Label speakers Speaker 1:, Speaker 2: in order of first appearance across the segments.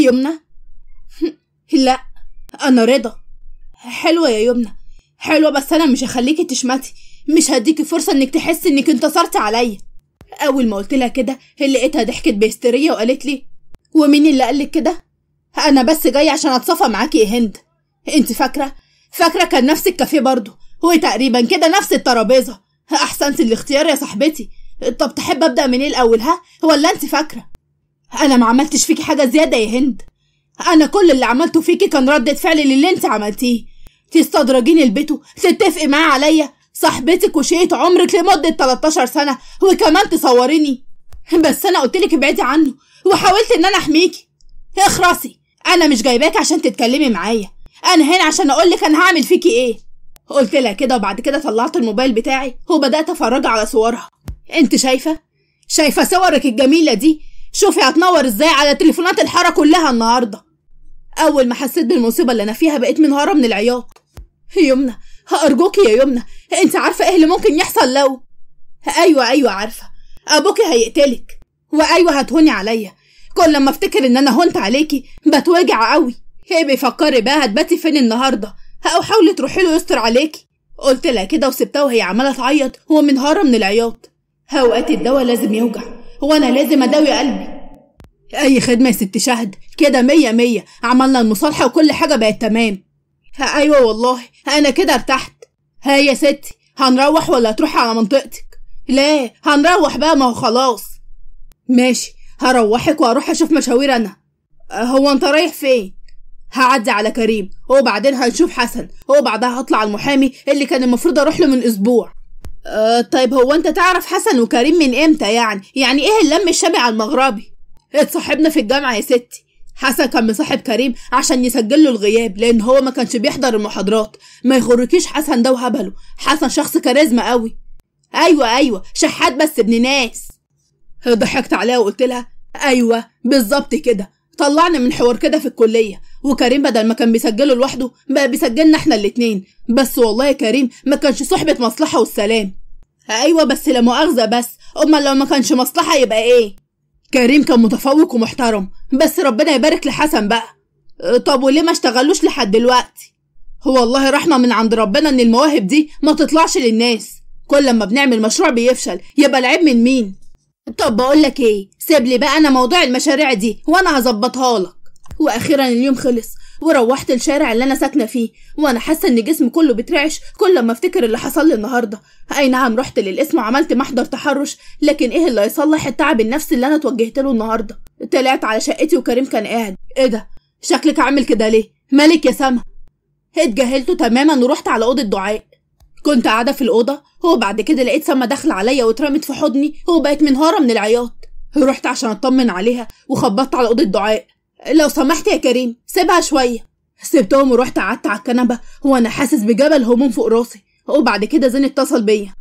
Speaker 1: يمنى؟ لا انا رضا. حلوة يا يمنى، حلوة، بس انا مش هخليكي تشمتي، مش هديكي فرصة انك تحسي انك انتصرتي عليا. اول ما قلت لها كده لقيتها ضحكت بهستيريا وقالت لي ومين اللي قالك كده؟ انا بس جاي عشان اتصافى معاكي يا هند. انت فاكرة كان نفس الكافيه برضه، هو تقريبا كده نفس الترابيزة. احسنت الاختيار يا صاحبتي. طب تحب ابدا من ايه الاول ولا انت فاكرة؟ انا ما عملتش فيكي حاجة زيادة يا هند، انا كل اللي عملته فيكي كان ردة فعل للي انت عملتيه. تستدرجيني البيت تتفقي معاه عليا، صاحبتك وشيت عمرك لمدة 13 سنة، وكمان تصوريني. بس انا قلتلك ابعدي عنه وحاولت ان انا احميكي. اخرسي، انا مش جايباك عشان تتكلمي معايا، انا هنا عشان اقولك انا هعمل فيكي ايه. قلت لها كده، وبعد كده طلعت الموبايل بتاعي وبدأت افرج على صورها. انت شايفة صورك الجميلة دي؟ شوفي هتنور ازاي على تليفونات الحارة كلها النهاردة. اول ما حسيت بالمصيبة اللي انا فيها بقيت منهارة من العياط. يمنى هأرجوكي يا يمنى، انت عارفة ايه اللي ممكن يحصل لو؟ ايوه عارفة، ابوكي هيقتلك، وايوه هتهوني عليا. كل لما افتكر ان انا هونت عليكي بتوجع قوي. ايه بيفكري بقى هتباتي فين النهاردة، او حاولي تروحي له يستر عليكي. قلت لها كده وسبتها وهي عمالة تعيط ومنهارة من العياط. اوقات الدواء لازم يوجع، وانا لازم اداوي قلبي. اي خدمة يا ست شهد، كده 100 عملنا المصالحة وكل حاجة بقت تمام. ايوه والله انا كده ارتحت. ها يا ستي، هنروح ولا هتروحي على منطقتك؟ لا هنروح بقى، ما هو خلاص. ماشي هروحك وهروح اشوف مشاوير انا. هو انت رايح فين؟ هعدي على كريم وبعدين هنشوف حسن وبعدها هطلع المحامي اللي كان المفروض اروح له من اسبوع. طيب هو انت تعرف حسن وكريم من امتى يعني ايه اللم الشامي على المغربي؟ اتصاحبنا في الجامعة يا ستي. حسن كان مصاحب كريم عشان يسجل له الغياب لان هو ما كانش بيحضر المحاضرات. ما يغركيش حسن ده وهبله، حسن شخص كاريزما قوي. ايوه شحات بس ابن ناس. ضحكت عليها وقلت لها ايوه بالظبط كده، طلعنا من حوار كده في الكلية، وكريم بدل ما كان بيسجله لوحده بقى بيسجلنا احنا الاتنين. بس والله كريم ما كانش صحبة مصلحة والسلام. ايوه بس لا مؤاخذة، بس امال لو ما كانش مصلحة يبقى ايه؟ كريم كان متفوق ومحترم، بس ربنا يبارك لحسن بقى. طب وليه ما اشتغلوش لحد دلوقتي؟ هو والله رحمة من عند ربنا ان المواهب دي ما تطلعش للناس، كل لما بنعمل مشروع بيفشل، يبقى العيب من مين؟ طب بقولك ايه، سيب لي بقى انا موضوع المشاريع دي وانا هظبطها لك. واخيرا اليوم خلص وروحت الشارع اللي انا ساكنه فيه وانا حاسه ان جسمي كله بيترعش كل لما افتكر اللي حصل لي النهارده. اي نعم رحت للقسم وعملت محضر تحرش، لكن ايه اللي هيصلح التعب النفسي اللي انا اتوجهت له النهارده؟ طلعت على شقتي وكريم كان قاعد. ايه ده، شكلك عامل كده ليه؟ مالك يا سما؟ اتجاهلته تماما ورحت على اوضه دعاء. كنت قاعده في الاوضه وبعد كده لقيت سما داخله عليا واترمت في حضني وبقت منهاره من العياط. رحت عشان اطمن عليها وخبطت على اوضه دعاء. لو سمحت يا كريم سيبها شويه. سبتهم ورحت قعدت على الكنبه وانا حاسس بجبل هموم فوق راسي. وبعد كده زين اتصل بيا.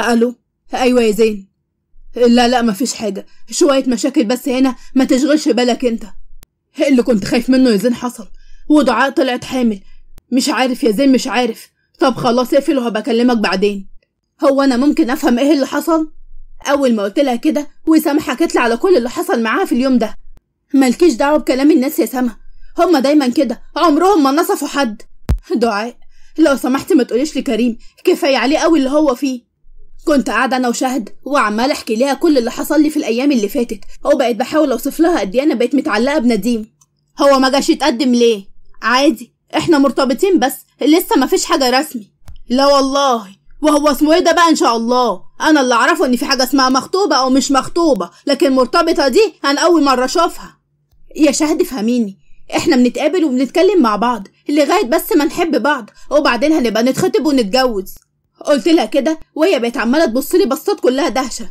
Speaker 1: الو. ايوه يا زين. لا مفيش حاجه، شويه مشاكل بس هنا، ما تشغلش بالك انت. اللي كنت خايف منه يا زين حصل، ودعاء طلعت حامل. مش عارف يا زين، مش عارف. طب خلاص اقفل وهبقى اكلمك بعدين. هو انا ممكن افهم ايه اللي حصل؟ اول ما قلت لها كده وسام حكت لي على كل اللي حصل معاها في اليوم ده. مالكيش دعوه بكلام الناس يا سما، هما دايما كده، عمرهم ما نصفوا حد. دعاء لو سمحتي ما تقوليش لكريم، كفايه عليه قوي اللي هو فيه. كنت قاعده انا وشهد وعمال احكي لها كل اللي حصل لي في الايام اللي فاتت، وبقيت بحاول اوصف لها قد ايه انا بقيت متعلقه بنديم. هو ما جاش يتقدم ليه؟ عادي احنا مرتبطين بس لسه ما فيش حاجه رسمي. لا والله، وهو اسمه ايه ده بقى؟ ان شاء الله. انا اللي اعرفه ان في حاجه اسمها مخطوبه او مش مخطوبه، لكن مرتبطه دي انا اول مره اشوفها. يا شهد فهميني، احنا بنتقابل وبنتكلم مع بعض لغايه بس ما نحب بعض، وبعدين هنبقى نتخطب ونتجوز. قلت لها كده وهي بقت عماله تبص لي بصات كلها دهشه.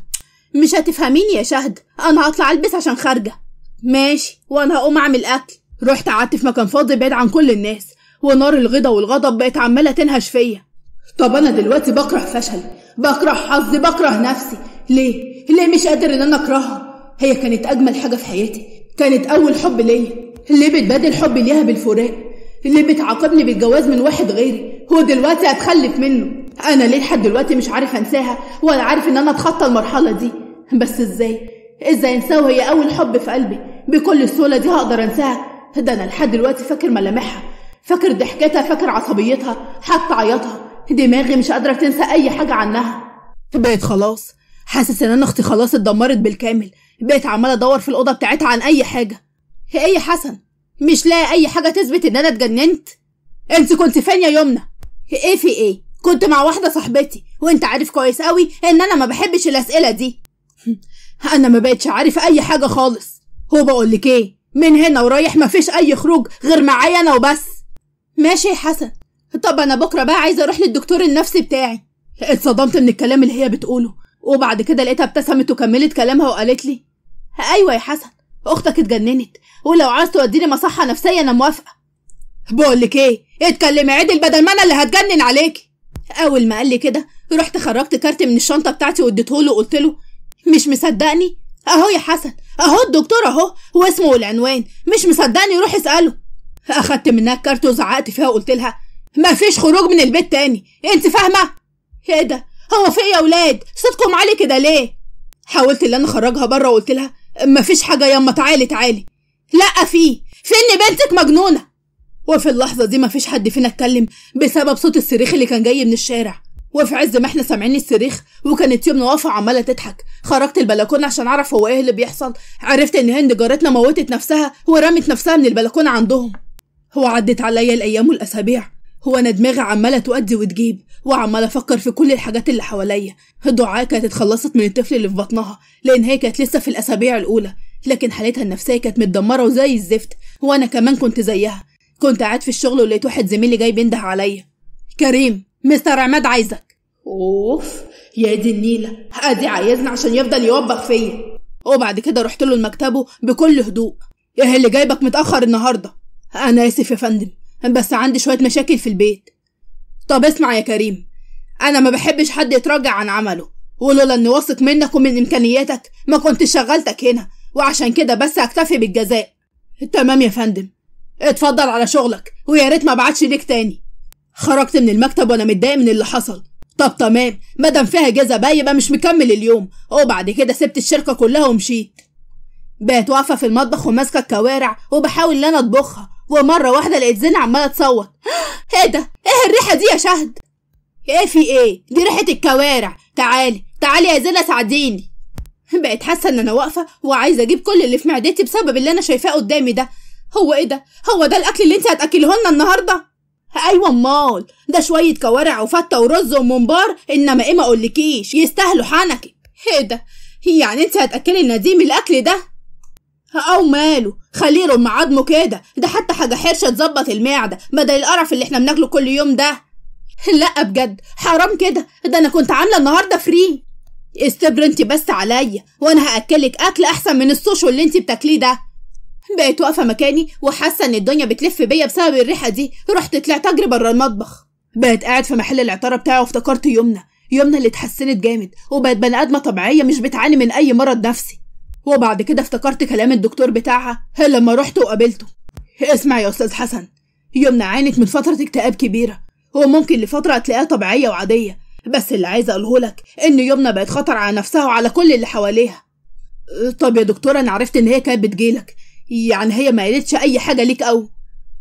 Speaker 1: مش هتفهميني يا شهد، انا هطلع البس عشان خارجه. ماشي، وانا هقوم اعمل اكل. رحت قعدت في مكان فاضي بعيد عن كل الناس، ونار الغضا والغضب بقت عماله تنهش فيا. طب انا دلوقتي بكره فشلي، بكره حظي، بكره نفسي. ليه مش قادر ان انا اكرهها؟ هي كانت اجمل حاجه في حياتي، كانت اول حب ليا. ليه بتبادل حبي ليها بالفراق؟ ليه بتعاقبني بالجواز من واحد غيري؟ هو دلوقتي هتخلف منه. انا ليه لحد دلوقتي مش عارف انساها ولا عارف ان انا اتخطى المرحله دي؟ بس ازاي انساها وهي اول حب في قلبي؟ بكل السهوله دي هقدر انساها؟ ده انا لحد دلوقتي فاكر ملامحها، فاكر ضحكتها، فاكر عصبيتها، حتى عياطها. دماغي مش قادرة تنسى اي حاجة عنها. بقيت خلاص حاسس ان انا اختي خلاص اتدمرت بالكامل. بقيت عمالة ادور في الأوضة بتاعتها عن اي حاجة. ايه يا حسن؟ مش لاقي اي حاجة تثبت ان انا اتجننت؟ انت كنت فين يا يمنى؟ ايه في ايه؟ كنت مع واحدة صاحبتي، وانت عارف كويس قوي ان انا ما بحبش الاسئلة دي. انا ما بقتش عارف اي حاجة خالص. هو بقولك ايه، من هنا ورايح مفيش اي خروج غير معايا انا وبس. ماشي يا حسن. طب انا بكرة بقى عايزة اروح للدكتور النفسي بتاعي. اتصدمت من الكلام اللي هي بتقوله، وبعد كده لقيتها ابتسمت وكملت كلامها وقالت لي ايوه يا حسن، اختك اتجننت، ولو عايز توديني مصحة نفسية انا موافقة. بقولك ايه، اتكلمي عدل بدل ما انا اللي هتجنن عليكي. اول ما قال لي كده رحت خرجت كارت من الشنطة بتاعتي واديتهوله وقلت له مش مصدقني؟ اهو يا حسن، اهو الدكتور اهو، واسمه والعنوان. مش مصدقني روح اسأله. اخدت منها الكارت وزعقت فيها وقلت لها مفيش خروج من البيت تاني، انت فاهمة؟ ايه ده، هو في ايه يا ولاد؟ صوتكم عالي كده ليه؟ حاولت ان انا اخرجها بره وقلت لها مفيش حاجة ياما، تعالي. لا في ان بنتك مجنونة. وفي اللحظة دي مفيش حد فينا اتكلم بسبب صوت الصريخ اللي كان جاي من الشارع. وفي عز ما احنا سامعين الصريخ وكانت يمنى واقفة عمالة تضحك، خرجت البلكونة عشان اعرف هو ايه اللي بيحصل. عرفت ان هند جارتنا موتت نفسها ورمت نفسها من البلكونة عندهم. هو عدت عليا الايام والاسابيع، هو انا دماغي عمالة تؤدي وتجيب، وعمالة افكر في كل الحاجات اللي حواليا. دعاء كانت اتخلصت من الطفل اللي في بطنها لان هي كانت لسه في الاسابيع الاولى، لكن حالتها النفسية كانت متدمرة وزي الزفت، وانا كمان كنت زيها. كنت قاعد في الشغل ولقيت واحد زميلي جاي بينده عليا كريم، مستر عماد عايزك. اوف يا دي النيلة، ادي عايزني عشان يفضل يوبخ فيا. وبعد كده رحت له لمكتبه بكل هدوء. ايه اللي جايبك متأخر النهاردة؟ انا اسف يا فندم، بس عندي شوية مشاكل في البيت. طب اسمع يا كريم، انا ما بحبش حد يتراجع عن عمله، ولولا اني واثق منك ومن امكانياتك ما كنت شغلتك هنا، وعشان كده بس هكتفي بالجزاء. تمام يا فندم، اتفضل على شغلك، ويا ريت ما ابعتش ليك تاني. خرجت من المكتب وانا متضايق من اللي حصل. طب تمام، مادام فيها جزا بقى يبقى مش مكمل اليوم. وبعد كده سبت الشركة كلها ومشيت. بقيت واقفة في المطبخ وماسكة الكوارع وبحاول ان انا اطبخها، ومرة واحدة لقيت زينة عمالة تصوت. ايه ده؟ ايه الريحة دي يا شهد؟ ايه في ايه؟ دي ريحة الكوارع. تعالي يا زينة ساعديني. بقيت حاسة ان انا واقفة وعايزة اجيب كل اللي في معدتي بسبب اللي انا شايفاه قدامي ده. هو ايه ده؟ هو ده الاكل اللي انت هتاكله لنا النهارده؟ ايوه امال، ده شويه كوارع وفته ورز وممبار، انما ايه ما اقولكيش يستاهلوا حنكي. ايه ده؟ يعني انت هتاكلي النديم الاكل ده؟ او ماله، خليه يرم عظمه كده، ده حتى حاجه حرشه تظبط المعده بدل القرف اللي احنا بناكله كل يوم ده. لا بجد حرام كده، ده انا كنت عامله النهارده فري. استبر انت بس عليا وانا هاكلك اكل احسن من السوشو اللي انت بتاكليه ده. بقيت واقفه مكاني وحاسه ان الدنيا بتلف بيا بسبب الريحه دي. رحت طلعت اجري بره المطبخ. بقيت قاعد في محل العطاره بتاعه وافتكرت يمنى اللي اتحسنت جامد وبقت بني ادمه طبيعيه مش بتعاني من اي مرض نفسي. وبعد كده افتكرت كلام الدكتور بتاعها لما رحت وقابلته. اسمع يا استاذ حسن، يمنى عانت من فتره اكتئاب كبيره، وممكن لفتره هتلاقيها طبيعيه وعاديه، بس اللي عايزه اقوله لك ان يمنى بقت خطر على نفسها وعلى كل اللي حواليها. طب يا دكتور، انا عرفت ان هي كانت بتجيلك، يعني هي ما قالتش اي حاجه ليك؟ او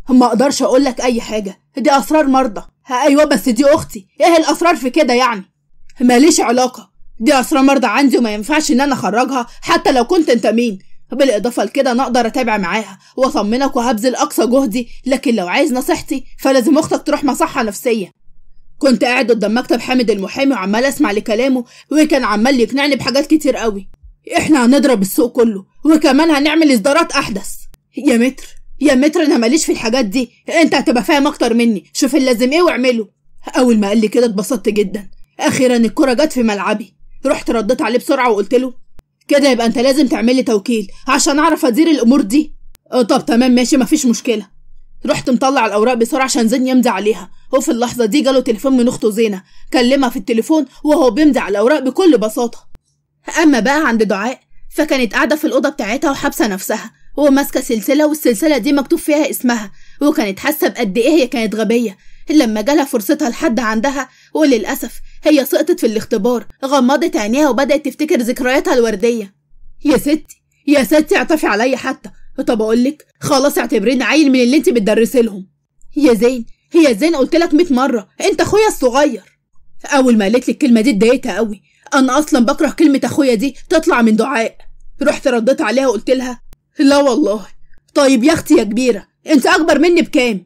Speaker 1: ما اقدرش اقول لك اي حاجه، دي اسرار مرضى. ايوه بس دي اختي، ايه الاسرار في كده يعني؟ ماليش علاقه، دي اسرار مرضى عندي وما ينفعش ان انا اخرجها حتى لو كنت انت مين. بالاضافه لكده انا اقدر اتابع معاها واطمنك وهبذل اقصى جهدي، لكن لو عايز نصيحتي فلازم اختك تروح مصحه نفسيه. كنت قاعد قدام مكتب حامد المحامي وعمال اسمع لكلامه، وكان عمال يقنعني بحاجات كتير قوي. احنا هنضرب السوق كله وكمان هنعمل اصدارات احدث. يا متر انا ماليش في الحاجات دي، انت هتبقى فاهم اكتر مني، شوف اللازم ايه واعمله. اول ما قال لي كده اتبسطت جدا، اخيرا الكرة جت في ملعبي. رحت رديت عليه بسرعه وقلت له كده يبقى انت لازم تعملي توكيل عشان اعرف ادير الامور دي. طب تمام ماشي مفيش مشكله. رحت مطلع الاوراق بسرعه عشان زين يمضي عليها، وفي اللحظه دي جاله تليفون من اخته زينه، كلمها في التليفون وهو بيمضي على الاوراق بكل بساطه. اما بقى عند دعاء فكانت قاعده في الاوضه بتاعتها وحابسه نفسها وماسكه سلسله، والسلسله دي مكتوب فيها اسمها، وكانت حاسه بقد ايه هي كانت غبيه لما جالها فرصتها لحد عندها. وللاسف هي سقطت في الاختبار، غمضت عينيها وبدات تفتكر ذكرياتها الورديه. يا ستي اعطفي عليا حتى، طب اقولك خلاص اعتبريني عيل من اللي انت بتدرسي لهم. يا زين هي زين قلتلك 100 مرة انت اخويا الصغير. اول ما قالت لي الكلمة دي اتضايقت قوي، انا اصلا بكره كلمة اخويا دي تطلع من دعاء. رحت رديت عليها وقلت لها لا والله. طيب يا اختي يا كبيرة انت اكبر مني بكام؟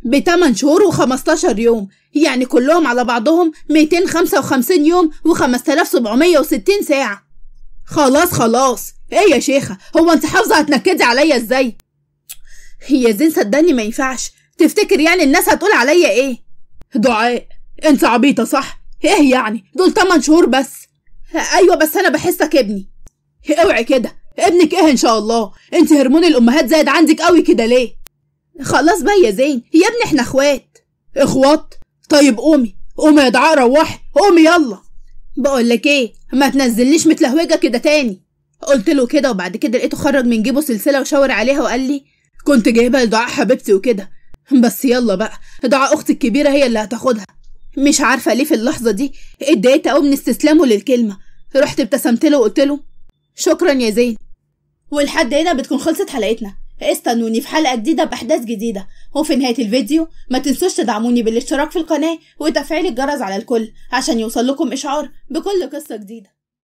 Speaker 1: ب8 شهور و15 يوم، يعني كلهم على بعضهم 255 يوم و5760 ساعة. خلاص ايه يا شيخة، هو انت حافظة هتنكدي عليا ازاي؟ يا زين صدقني ما ينفعش، تفتكر يعني الناس هتقول عليا ايه؟ دعاء انت عبيطة صح؟ ايه يعني دول 8 شهور بس؟ ايوه بس انا بحسك ابني. اوعي كده، ابنك ايه ان شاء الله؟ انت هرمون الامهات زايد عندك قوي كده ليه؟ خلاص بقى يا زين يا ابني احنا اخوات. طيب قومي يا دعاء روحي، قومي يلا. بقولك ايه، ما تنزلنيش متلهوجة كده تاني. قلت له كده وبعد كده لقيته خرج من جيبه سلسلة وشاور عليها وقال لي كنت جايبها لدعاء حبيبتي وكده، بس يلا بقى دعاء اختي الكبيرة هي اللي هتاخدها. مش عارفة ليه في اللحظة دي اتضايقت قوي من استسلامه للكلمة. رحت ابتسمت له وقلت له شكرا يا زين. ولحد هنا بتكون خلصت حلقتنا، استنوني في حلقة جديدة بأحداث جديدة. وفي نهاية الفيديو ما تنسوش تدعموني بالاشتراك في القناة وتفعيل الجرس على الكل عشان يوصل لكم إشعار بكل قصة جديدة.